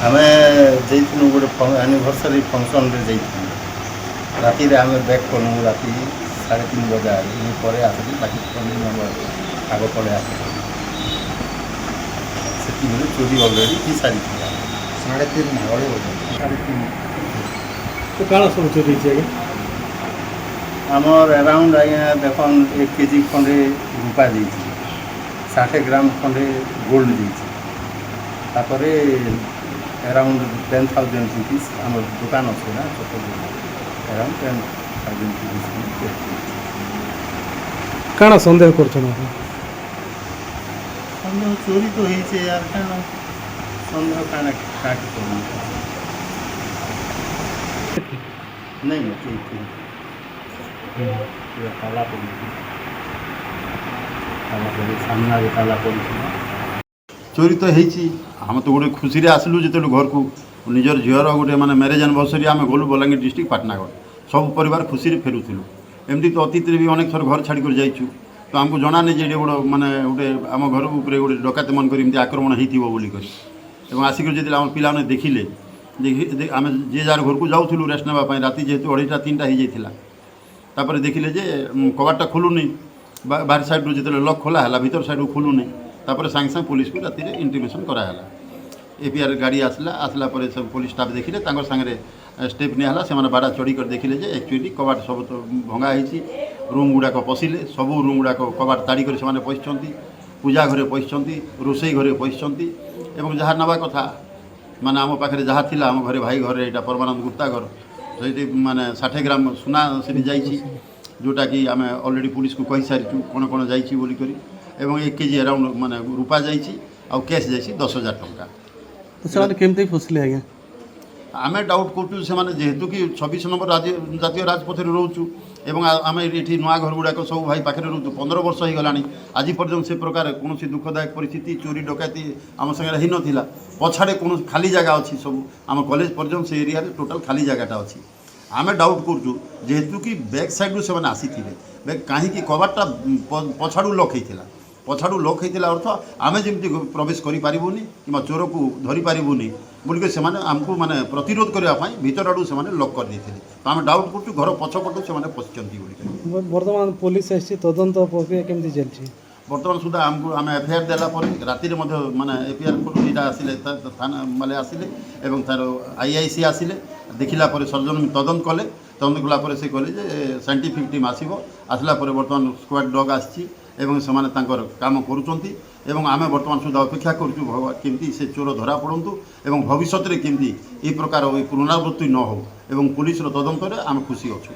ଆମେ ଯାଇଥିଲୁ ଗୋଟେ ଆନିଭର୍ସରୀ ଫଙ୍କସନ୍ରେ ଯାଇଥିଲୁ। ରାତିରେ ଆମେ ବ୍ୟାକ୍ କଲୁ ରାତି 3:30 ବଜା ପରେ ଆସିଲି ବାକି ଆଗ ପଳେଇ ଆସିଲୁ। ସେତିକିବେଳେ ଚୋରି ଅଲରେଡ଼ି ହେଇସାରିଥିଲା। 3:30 ନା ଅଢ଼େଇ ବଜେ 3:30 तो काण सब चोरी है आगे आमर अराउंड आज्ञा देखन 1 केजी खंडे रूपा जाइए 60 ग्राम खंडे गोल्ड जाइए अराउंड 10,000 रुपीज आम दुकान अच्छे ना छोट अराउंड 10,000 रुपीज काण सन्देह कर सन्देह चोरी तो होइछे यार काण सन्देह काण काट करू नहीं ठीक ताला पड़ी सामना ताला पड़ी चोरी तो होइछि हम तो गोटे खुशी आसलु जो घर को निजर झीर गोटे माने मैरेज एनिवर्सरी आम गलु बलांगीर डिस्ट्रिक्ट पाटनागढ़ सब परिवार खुशी फेरुलु एमती तो अतीत भी अनेक थर घर छाड़ी जाइछु तो आमको जना नहीं जे गोटे माने गोटे आम घर उपरे गोटे डकायत मन कर आक्रमण होती आसिक जो आम पिला देखिले आम जे जार घर को जाऊँ रेस्ट नापी राति जेहेतु 2:30-3टा हो जाता देखिले जे कबाटा खोलुनी बाहर साइड रू जो लक खोला है भीतर साइड खोलुनी सागे सागे पुलिस को राति इंटीमेशन कराला एपीआर गाड़ी आसला सब पुलिस स्टाफ देखिले सागे स्टेप निहला से बाड़ा चढ़ी कर देखिले जे एक्चुअली कबाट सब तो भंगा होती रूम गुड़ाक पशिले सब रूम गुड़ाक कबाट ताड़ी कर पशिंट पूजा घरे पशिंट रोसई घरे पशिंट एवं जहाँ नवा कथा माने आम पाखे जहाँ थी आम घरे भाई घर यहाँ परमानंद गुप्ता घर से माने 60 ग्राम सुना से जाइए जोटा कि आम अलरेडी पुलिस को कही सारी कौन कौन जाइए बोलिक 1 केजी अराउंड माने रूपा जाइए आउ कैश जाइए 10,000 टंका केमती फसले आज्ञा आम डाउट करूँ से जेहेतु कि 26 नंबर जातीय राजपथ रोचु एवं आम ये नुआ घर गुड़ाक सब भाई पाखे रोचु 15 वर्ष हो गलानी आज पर्यटन से प्रकार कौन दुखदायक परिस्थिति चोरी डकायती आम सागर हो नाला पछाड़े कौन खाली जगह अच्छी सब आम कॉलेज पर्यटन से एरिया टोटाल खाली जगहटा अच्छी आम डाउट करूँ जेहेतु कि बैक साइड्रु से आसी कहीं कबाटा पछाड़ू लक होता पछाड़ू लक होता अर्थ आम जमी प्रवेश करें कि चोर को धरी पारूनी बोलिक से आमको माने प्रतिरोध करने भीतर आड़ू से लक कर देते तो आम डाउट करूँ घर पछपटू से पशिंट बर्तमान पुलिस तदंत प्रक्रिया केमती चलती बर्तमान सुधा आमको आम एफआईआर देला राति माने एफआईआर इटा आसिले थाना माले आसिले एवं तार आईआईसी आसिले देखला सर्जन तदंत कले तदंत कला से कहले जे साइंटिफिक टीम आसला बर्तमान स्क्वाड डग आसी एवं से काम करुँच आम बर्तमान सुधा अपेक्षा करूँ भगवान केमती से चोर धरा पड़तु एवं भविष्य में केमती ये प्रकार पुनरावृत्ति न हो एवं पुलिस तदंत आम खुशी अच्छु।